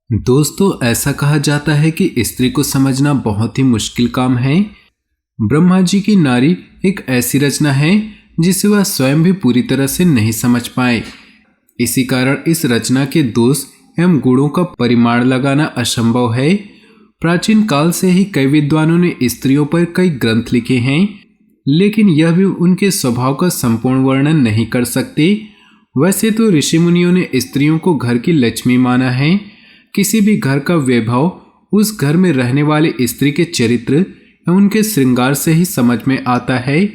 दोस्तों, ऐसा कहा जाता है कि स्त्री को समझना बहुत ही मुश्किल काम है। ब्रह्मा जी की नारी एक ऐसी रचना है जिसे वह स्वयं भी पूरी तरह से नहीं समझ पाए। इसी कारण इस रचना के दोष एवं गुणों का परिमाण लगाना असंभव है। प्राचीन काल से ही कई विद्वानों ने स्त्रियों पर कई ग्रंथ लिखे हैं, लेकिन यह भी उनके स्वभाव का संपूर्ण वर्णन नहीं कर सकते। वैसे तो ऋषि मुनियों ने स्त्रियों को घर की लक्ष्मी माना है। किसी भी घर का वैभव उस घर में रहने वाले स्त्री के चरित्र या उनके श्रृंगार से ही समझ में आता है।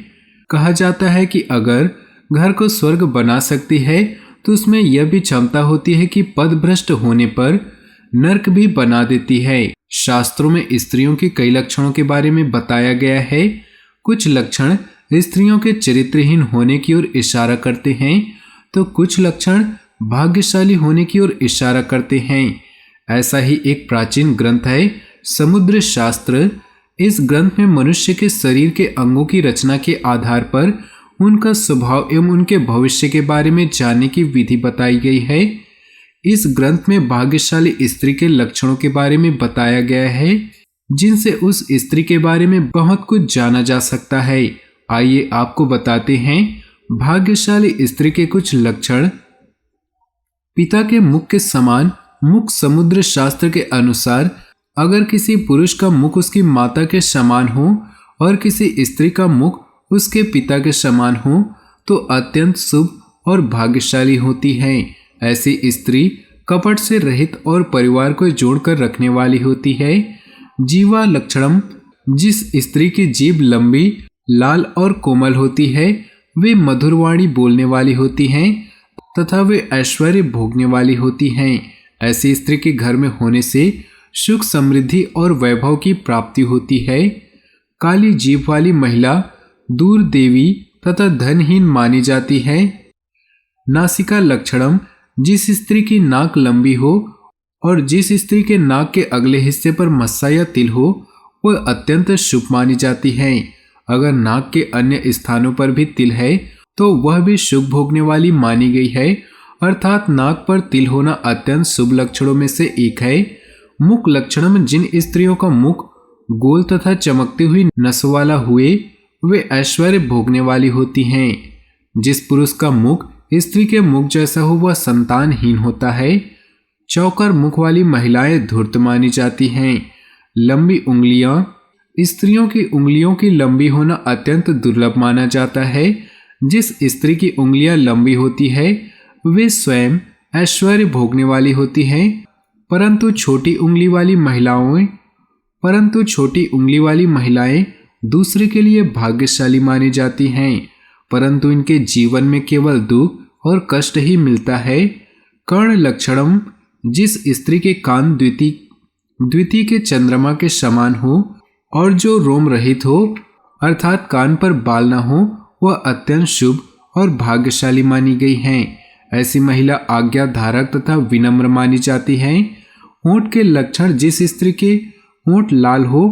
कहा जाता है कि अगर घर को स्वर्ग बना सकती है तो उसमें यह भी क्षमता होती है कि पदभ्रष्ट होने पर नरक भी बना देती है। शास्त्रों में स्त्रियों के कई लक्षणों के बारे में बताया गया है। कुछ लक्षण स्त्रियों के चरित्रहीन होने की ओर इशारा करते हैं तो कुछ लक्षण भाग्यशाली होने की ओर इशारा करते हैं। ऐसा ही एक प्राचीन ग्रंथ है समुद्र शास्त्र। इस ग्रंथ में मनुष्य के शरीर के अंगों की रचना के आधार पर उनका स्वभाव एवं उनके भविष्य के बारे में जानने की विधि बताई गई है। इस ग्रंथ में भाग्यशाली स्त्री के लक्षणों के बारे में बताया गया है जिनसे उस स्त्री के बारे में बहुत कुछ जाना जा सकता है। आइए आपको बताते हैं भाग्यशाली स्त्री के कुछ लक्षण। पिता के मुख के समान मुख समुद्र शास्त्र के अनुसार अगर किसी पुरुष का मुख उसकी माता के समान हो और किसी स्त्री का मुख उसके पिता के समान हो तो अत्यंत शुभ और भाग्यशाली होती है। ऐसी स्त्री कपट से रहित और परिवार को जोड़कर रखने वाली होती है। जीवा लक्षणम, जिस स्त्री की जीभ लंबी, लाल और कोमल होती है वे मधुरवाणी बोलने वाली होती हैं तथा वे ऐश्वर्य भोगने वाली होती हैं। ऐसी स्त्री के घर में होने से सुख, समृद्धि और वैभव की प्राप्ति होती है। काली जीभ वाली महिला दूर देवी तथा धनहीन मानी जाती है। नासिका लक्षणम, जिस स्त्री की नाक लंबी हो और जिस स्त्री के नाक के अगले हिस्से पर मस्सा या तिल हो वह अत्यंत शुभ मानी जाती है। अगर नाक के अन्य स्थानों पर भी तिल है तो वह भी शुभ भोगने वाली मानी गई है, अर्थात नाक पर तिल होना अत्यंत शुभ लक्षणों में से एक है। मुख लक्षणम, जिन स्त्रियों का मुख गोल तथा चमकती हुई नसों वाला हुए वे ऐश्वर्य भोगने वाली होती हैं। जिस पुरुष का मुख स्त्री के मुख जैसा हो वह संतानहीन होता है। चौकर मुख वाली महिलाएं धूर्त मानी जाती हैं। लंबी उंगलियां, स्त्रियों की उंगलियों की लंबी होना अत्यंत दुर्लभ माना जाता है। जिस स्त्री की उंगलियां लंबी होती है वे स्वयं ऐश्वर्य भोगने वाली होती हैं, परंतु छोटी उंगली वाली महिलाएं दूसरे के लिए भाग्यशाली मानी जाती हैं, परंतु इनके जीवन में केवल दुख और कष्ट ही मिलता है। कर्ण लक्षणम, जिस स्त्री के कान द्वितीय के चंद्रमा के समान हो और जो रोम रहित हो अर्थात कान पर बाल न हो वह अत्यंत शुभ और भाग्यशाली मानी गई हैं। ऐसी महिला आज्ञा धारक तथा विनम्र मानी जाती हैं। होंठ के लक्षण, जिस स्त्री के होंठ लाल हो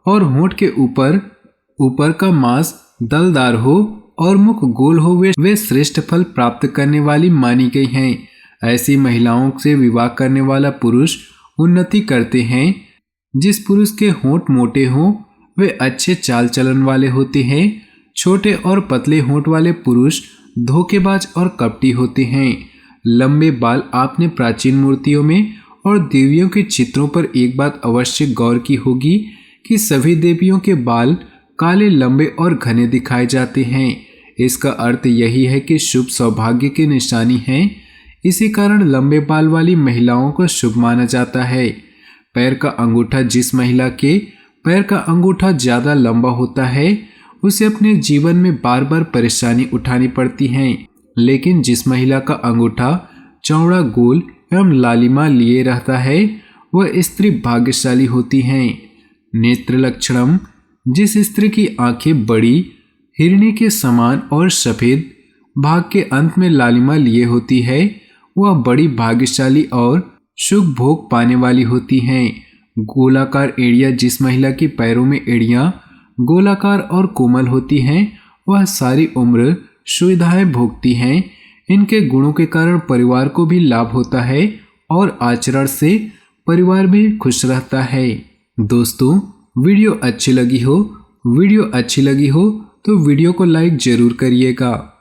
और होंठ के ऊपर का मांस दलदार हो और मुख गोल हो वे श्रेष्ठ फल प्राप्त करने वाली मानी गई हैं। ऐसी महिलाओं से विवाह करने वाला पुरुष उन्नति करते हैं। जिस पुरुष के होंठ मोटे हों वे अच्छे चाल चलन वाले होते हैं। छोटे और पतले होंठ वाले पुरुष धोखेबाज और कपटी होते हैं। लंबे बाल, आपने प्राचीन मूर्तियों में और देवियों के चित्रों पर एक बात अवश्य गौर की होगी कि सभी देवियों के बाल काले, लंबे और घने दिखाए जाते हैं। इसका अर्थ यही है कि शुभ सौभाग्य की निशानी है। इसी कारण लंबे बाल वाली महिलाओं को शुभ माना जाता है। पैर का अंगूठा, जिस महिला के पैर का अंगूठा ज्यादा लंबा होता है उसे अपने जीवन में बार बार परेशानी उठानी पड़ती है, लेकिन जिस महिला का अंगूठा चौड़ा, गोल एवं लालिमा लिए रहता है वह स्त्री भाग्यशाली होती हैं। नेत्र लक्षणम, जिस स्त्री की आंखें बड़ी, हिरणी के समान और सफेद, भाग के अंत में लालिमा लिए होती है वह बड़ी भाग्यशाली और सुख भोग पाने वाली होती हैं। गोलाकार एड़ियां, जिस महिला की पैरों में एड़ियां गोलाकार और कोमल होती हैं वह सारी उम्र सुविधाएं भोगती हैं। इनके गुणों के कारण परिवार को भी लाभ होता है और आचरण से परिवार भी खुश रहता है। दोस्तों, वीडियो अच्छी लगी हो तो वीडियो को लाइक जरूर करिएगा।